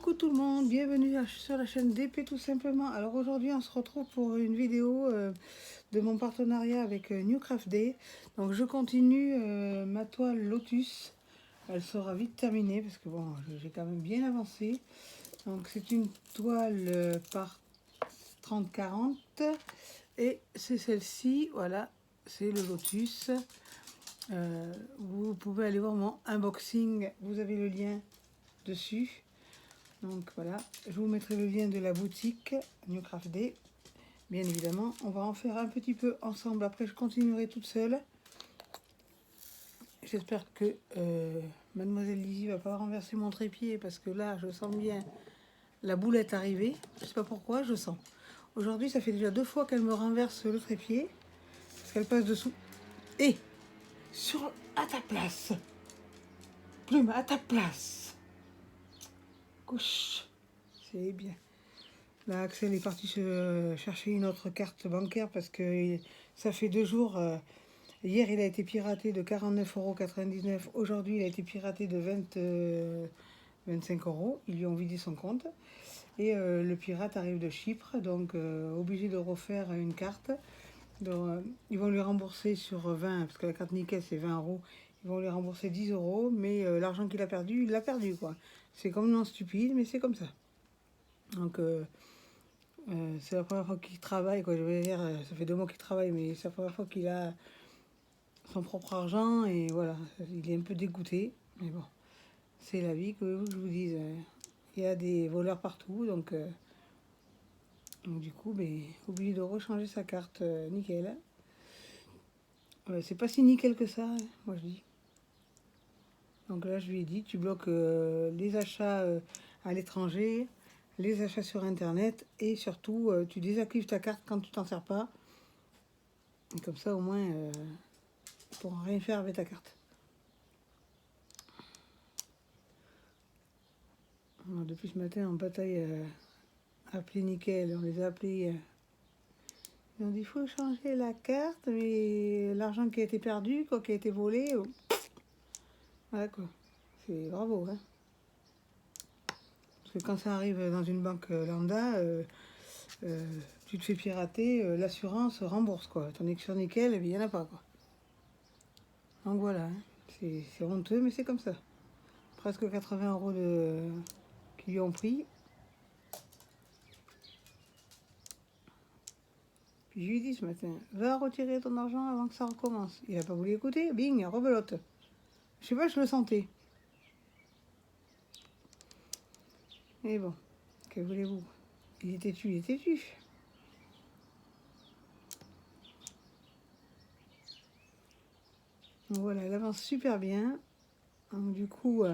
Coucou tout le monde, bienvenue sur la chaîne DP tout simplement. Alors aujourd'hui on se retrouve pour une vidéo de mon partenariat avec New Craft Day. Donc je continue ma toile Lotus. Elle sera vite terminée parce que bon, j'ai quand même bien avancé. Donc c'est une toile par 30-40 et c'est celle-ci, voilà, c'est le Lotus. Vous pouvez aller voir mon unboxing, vous avez le lien dessus. Donc voilà, je vous mettrai le lien de la boutique New Craft Day. Bien évidemment, on va en faire un petit peu ensemble. Après, je continuerai toute seule. J'espère que Mademoiselle Lizzie va pas renverser mon trépied parce que là, je sens bien la boulette arriver. Je sais pas pourquoi, je sens. Aujourd'hui, ça fait déjà 2 fois qu'elle me renverse le trépied parce qu'elle passe dessous. Et à ta place, Plume, à ta place. Couche, c'est bien. Là, Axel est parti se chercher une autre carte bancaire parce que ça fait 2 jours. Hier, il a été piraté de 49,99 €. Aujourd'hui, il a été piraté de 25 €. Ils lui ont vidé son compte. Et le pirate arrive de Chypre, donc obligé de refaire une carte. Donc, ils vont lui rembourser sur 20, parce que la carte nickel, c'est 20 €. Ils vont lui rembourser 10 €, mais l'argent qu'il a perdu, il l'a perdu, quoi. C'est complètement stupide, mais c'est comme ça. Donc, c'est la première fois qu'il travaille, quoi. Je veux dire, ça fait 2 mois qu'il travaille, mais c'est la première fois qu'il a son propre argent, et voilà, il est un peu dégoûté, mais bon, c'est la vie, que je vous dise. Il y a des voleurs partout, donc du coup, ben, obligé de rechanger sa carte nickel. C'est pas si nickel que ça, hein, moi je dis. Donc là, je lui ai dit, tu bloques les achats à l'étranger, les achats sur internet, et surtout, tu désactives ta carte quand tu t'en sers pas. Et comme ça, au moins, tu pourras rien faire avec ta carte. Alors, depuis ce matin, on bataille à appeler nickel. On les a appelés. Ils ont dit, il faut changer la carte, mais l'argent qui a été perdu, quoi, qui a été volé, voilà quoi. C'est bravo, hein. Parce que quand ça arrive dans une banque lambda, tu te fais pirater, l'assurance rembourse, quoi. Tandis que sur nickel, il n'y en a pas, quoi. Donc voilà, hein. C'est honteux, mais c'est comme ça. Presque 80 € qui lui ont pris. Puis je lui ai dit ce matin, va retirer ton argent avant que ça recommence. Il n'a pas voulu écouter, bing, rebelote. Je sais pas, je le sentais. Mais bon, que voulez-vous? Il est têtu, il est têtu. Donc voilà, elle avance super bien. Donc du coup,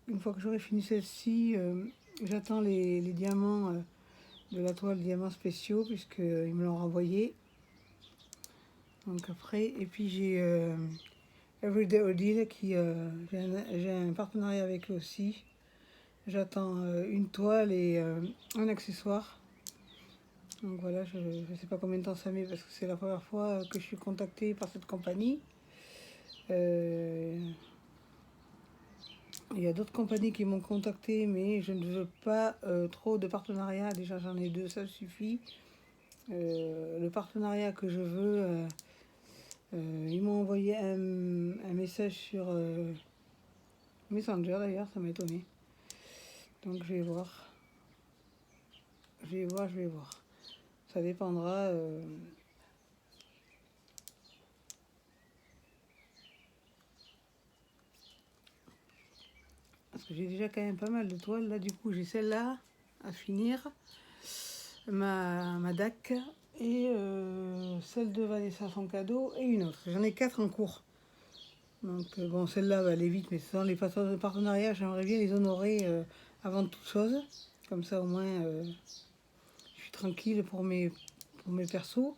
une fois que j'aurai fini celle-ci, j'attends les diamants de la toile diamants spéciaux, puisqu'ils me l'ont renvoyé. Donc après, et puis j'ai Everyday Odile, qui j'ai un partenariat avec eux aussi. J'attends une toile et un accessoire. Donc voilà, je ne sais pas combien de temps ça met parce que c'est la première fois que je suis contactée par cette compagnie. Il y a d'autres compagnies qui m'ont contacté, mais je ne veux pas trop de partenariats. Déjà j'en ai 2, ça suffit. Le partenariat que je veux, ils m'ont envoyé un message sur Messenger d'ailleurs, ça m'a étonné. Donc je vais voir. Je vais voir. Ça dépendra. Parce que j'ai déjà quand même pas mal de toiles. Là, du coup, j'ai celle-là à finir. Ma DAC. Et celle de Vanessa, son cadeau. Et une autre. J'en ai 4 en cours. Donc, bon, celle-là va aller vite. Mais sans les partenariats, j'aimerais bien les honorer avant toute chose. Comme ça, au moins, je suis tranquille pour mes persos.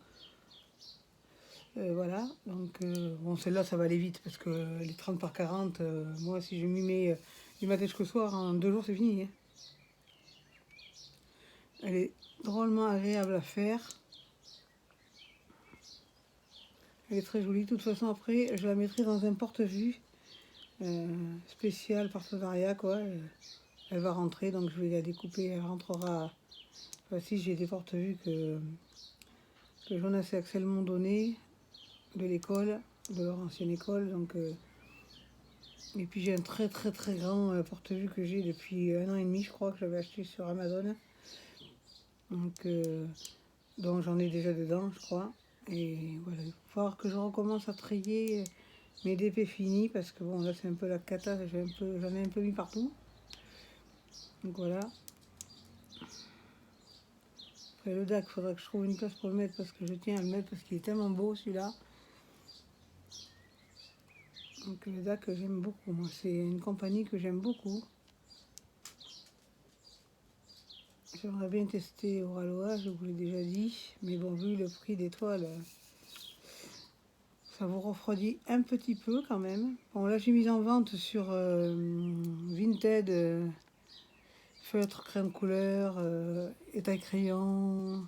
Voilà, donc bon, celle-là ça va aller vite parce que les 30 par 40, moi si je m'y mets du matin jusqu'au soir, en 2 jours c'est fini, hein. Elle est drôlement agréable à faire. Elle est très jolie. De toute façon, après, je la mettrai dans un porte-vue spécial partenariat, quoi. elle va rentrer, donc je vais la découper. Elle rentrera. Enfin, si j'ai des porte-vues que Jonas et Axel m'ont donné de l'école, de leur ancienne école. Donc, et puis j'ai un très très très grand porte-vue que j'ai depuis 1 an et demi, je crois, que j'avais acheté sur Amazon. Donc, donc j'en ai déjà dedans, je crois. Et voilà, il va falloir que je recommence à trier mes DP finis parce que bon, là c'est un peu la cata, j'en ai un peu mis partout. Donc voilà. Après le DAC, il faudrait que je trouve une place pour le mettre parce que je tiens à le mettre parce qu'il est tellement beau celui-là. Donc le DAC, j'aime beaucoup. Moi, c'est une compagnie que j'aime beaucoup. J'aimerais bien tester Oraloa, je vous l'ai déjà dit. Mais bon, vu le prix des toiles, ça vous refroidit un petit peu quand même. Bon, là j'ai mis en vente sur Vinted feutre, crème couleur, étail crayon,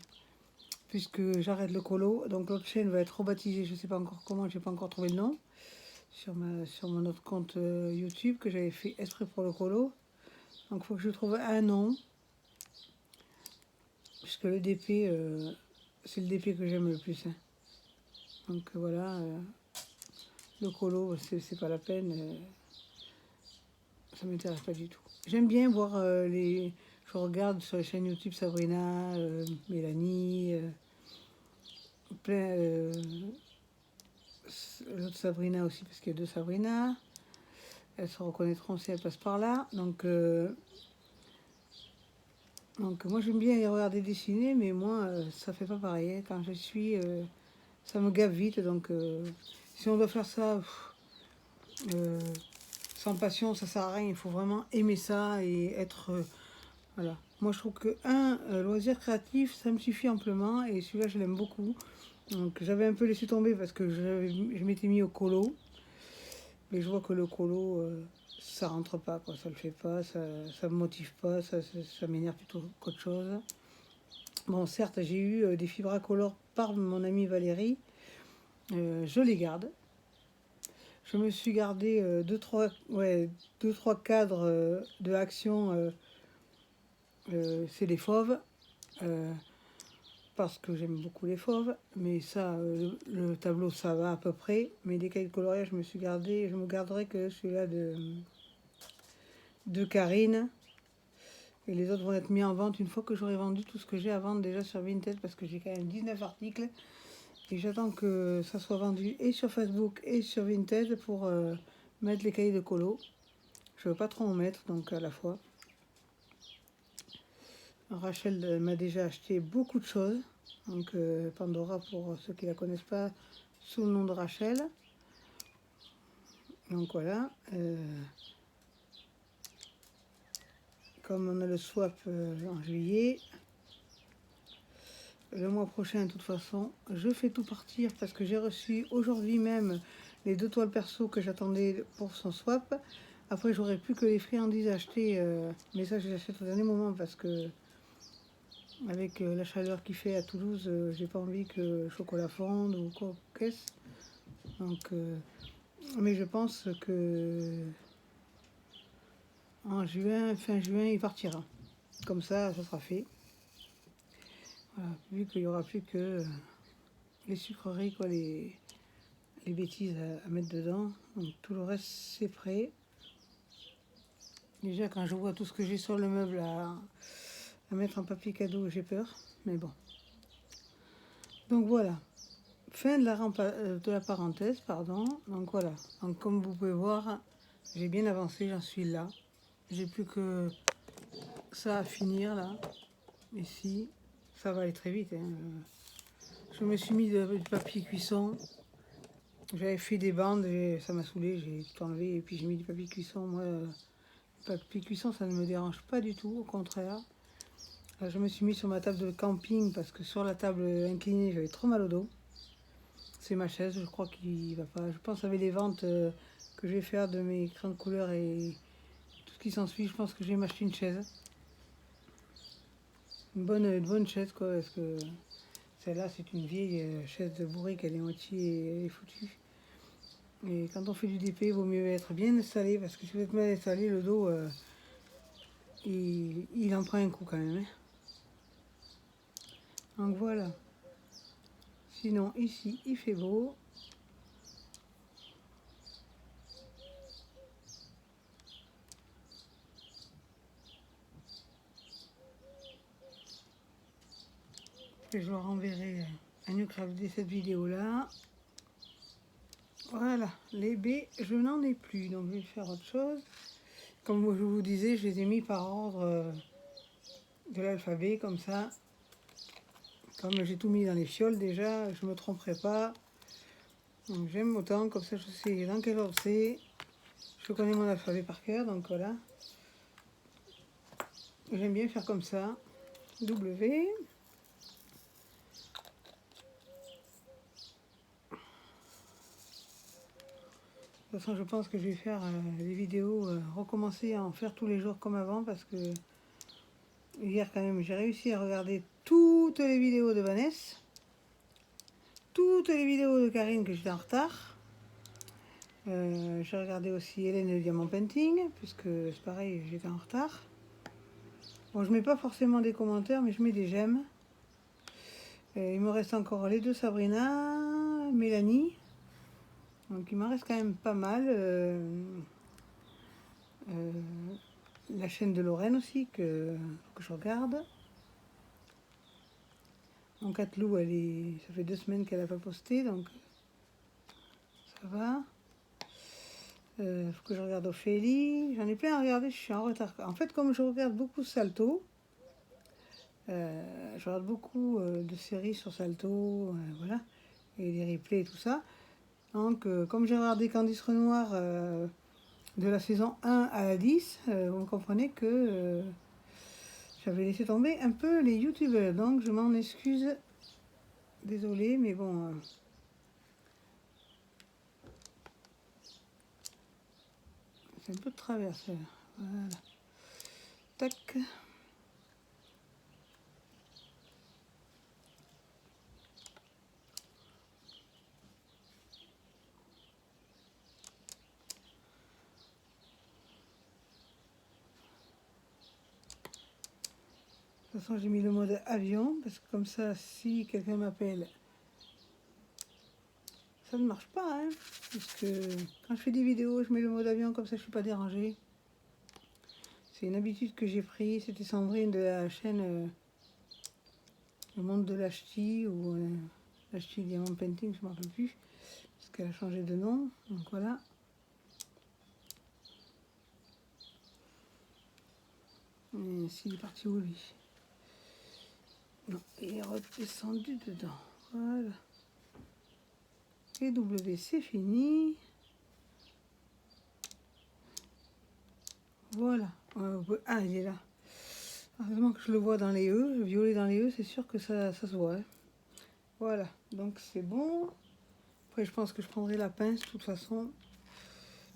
puisque j'arrête le colo. Donc l'autre chaîne va être rebaptisée, je ne sais pas encore comment, j'ai pas encore trouvé le nom. Sur mon autre compte YouTube que j'avais fait exprès pour le colo. Donc il faut que je trouve un nom. Puisque le DP, c'est le DP que j'aime le plus. Hein. Donc voilà, le colo, c'est pas la peine. Ça m'intéresse pas du tout. J'aime bien voir les. Je regarde sur les chaînes YouTube Sabrina, Mélanie, plein. L'autre Sabrina aussi, parce qu'il y a deux Sabrina. Elles se reconnaîtront si elles passent par là. Donc moi j'aime bien les regarder dessiner, mais moi ça fait pas pareil. Hein. Quand je suis, ça me gave vite. Donc si on doit faire ça euh, sans passion, ça sert à rien. Il faut vraiment aimer ça et être voilà. Moi je trouve que loisir créatif, ça me suffit amplement et celui-là je l'aime beaucoup. Donc j'avais un peu laissé tomber parce que je m'étais mis au colo, mais je vois que le colo ça rentre pas, quoi. Ça le fait pas, ça me motive pas, ça m'énerve plutôt qu'autre chose. Bon, certes, j'ai eu des fibracolores par mon amie Valérie. Je les garde. Je me suis gardé deux, trois cadres de action. C'est les fauves. Parce que j'aime beaucoup les fauves. Mais ça, le tableau, ça va à peu près. Mais des cahiers de coloriage, je me garderai que celui-là de Karine. Et les autres vont être mis en vente une fois que j'aurai vendu tout ce que j'ai à vendre déjà sur Vinted. Parce que j'ai quand même 19 articles. Et j'attends que ça soit vendu et sur Facebook et sur Vinted pour mettre les cahiers de colo. Je ne veux pas trop en mettre, donc à la fois. Rachel m'a déjà acheté beaucoup de choses. Donc Pandora, pour ceux qui ne la connaissent pas, sous le nom de Rachel. Donc voilà. Comme on a le swap en juillet, le mois prochain, de toute façon, je fais tout partir parce que j'ai reçu aujourd'hui même les 2 toiles perso que j'attendais pour son swap. Après, j'aurai plus que les friandises achetées, mais ça, je les achète au dernier moment parce que avec la chaleur qu'il fait à Toulouse, j'ai pas envie que le chocolat fonde ou quoi qu'est-ce. Donc, mais je pense que en juin, fin juin, il partira. Comme ça sera fait. Voilà, vu qu'il n'y aura plus que les sucreries, quoi, les bêtises à mettre dedans. Donc tout le reste, c'est prêt. Déjà, quand je vois tout ce que j'ai sur le meuble à mettre en papier cadeau, j'ai peur. Mais bon. Donc voilà. Fin de la parenthèse, pardon. Donc voilà. Donc comme vous pouvez voir, j'ai bien avancé, j'en suis là. J'ai plus que ça à finir là. Ici, ça va aller très vite. Hein. Je me suis mis du papier cuisson. J'avais fait des bandes et ça m'a saoulé, j'ai tout enlevé et puis j'ai mis du papier cuisson. Moi, le papier cuisson, ça ne me dérange pas du tout, au contraire. Là, je me suis mis sur ma table de camping parce que sur la table inclinée, j'avais trop mal au dos. C'est ma chaise, je crois qu'il va pas. Je pense avec les ventes que je vais faire de mes crayons de couleur et tout ce qui s'ensuit, je pense que je vais m'acheter une chaise. Une bonne chaise, quoi, parce que celle-là, c'est une vieille chaise de bourrique, elle est moitié foutue. Et quand on fait du DP, il vaut mieux être bien installé, parce que si vous êtes mal installé, le dos, il en prend un coup quand même. Hein. Donc voilà. Sinon, ici, il fait beau. Et je leur enverrai un Newcraft de cette vidéo-là. Voilà, les baies, je n'en ai plus, donc je vais faire autre chose. Comme je vous disais, je les ai mis par ordre de l'alphabet, comme ça. Comme j'ai tout mis dans les fioles déjà, je ne me tromperai pas. Donc j'aime autant, comme ça je sais dans quel ordre c'est. Je connais mon alphabet par cœur, donc voilà. J'aime bien faire comme ça. W. De toute façon, je pense que je vais faire des vidéos, recommencer à en faire tous les jours comme avant, parce que hier quand même, j'ai réussi à regarder toutes les vidéos de Vanessa, toutes les vidéos de Karine que j'étais en retard. J'ai regardé aussi Hélène le Diamant Painting, puisque c'est pareil, j'étais en retard. Bon, je mets pas forcément des commentaires, mais je mets des j'aime. Il me reste encore les deux Sabrina, Mélanie. Donc il m'en reste quand même pas mal. La chaîne de Lorraine aussi, que je regarde. Mon Catlou, ça fait 2 semaines qu'elle n'a pas posté, donc ça va. Faut que je regarde Ophélie. J'en ai plein à regarder, je suis en retard. En fait, comme je regarde beaucoup Salto, je regarde beaucoup de séries sur Salto, voilà, et des replays et tout ça. Donc, comme j'ai regardé Candice Renoir de la saison 1 à la 10, vous comprenez que j'avais laissé tomber un peu les youtubeurs. Donc, je m'en excuse. Désolée, mais bon... c'est un peu de travers, ça. Voilà. Tac. De toute façon, j'ai mis le mode avion, parce que comme ça, si quelqu'un m'appelle, ça ne marche pas, hein, puisque quand je fais des vidéos, je mets le mode avion, comme ça, je ne suis pas dérangée. C'est une habitude que j'ai prise. C'était Sandrine de la chaîne Le Monde de l'Achti, ou l'Achti Diamant Painting, je ne me rappelle plus, parce qu'elle a changé de nom, donc voilà. S'il est parti où, lui? Non, il est redescendu dedans, voilà. Et W, c'est fini. Voilà. Ah, il est là. Heureusement que je le vois dans les E. Le violet dans les E, c'est sûr que ça se voit. Hein. Voilà. Donc c'est bon. Après, je pense que je prendrai la pince de toute façon.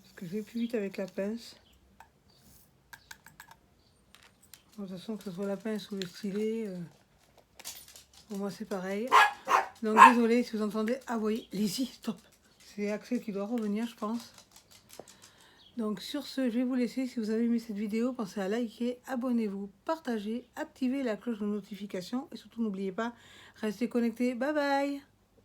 Parce que je vais plus vite avec la pince. De toute façon, que ce soit la pince ou le stylet, pour moi c'est pareil. Donc désolé si vous entendez. Ah oui, allez-y, stop. C'est Axel qui doit revenir, je pense. Donc sur ce, je vais vous laisser. Si vous avez aimé cette vidéo, pensez à liker, abonnez-vous, partagez, activez la cloche de notification et surtout n'oubliez pas, restez connectés. Bye bye.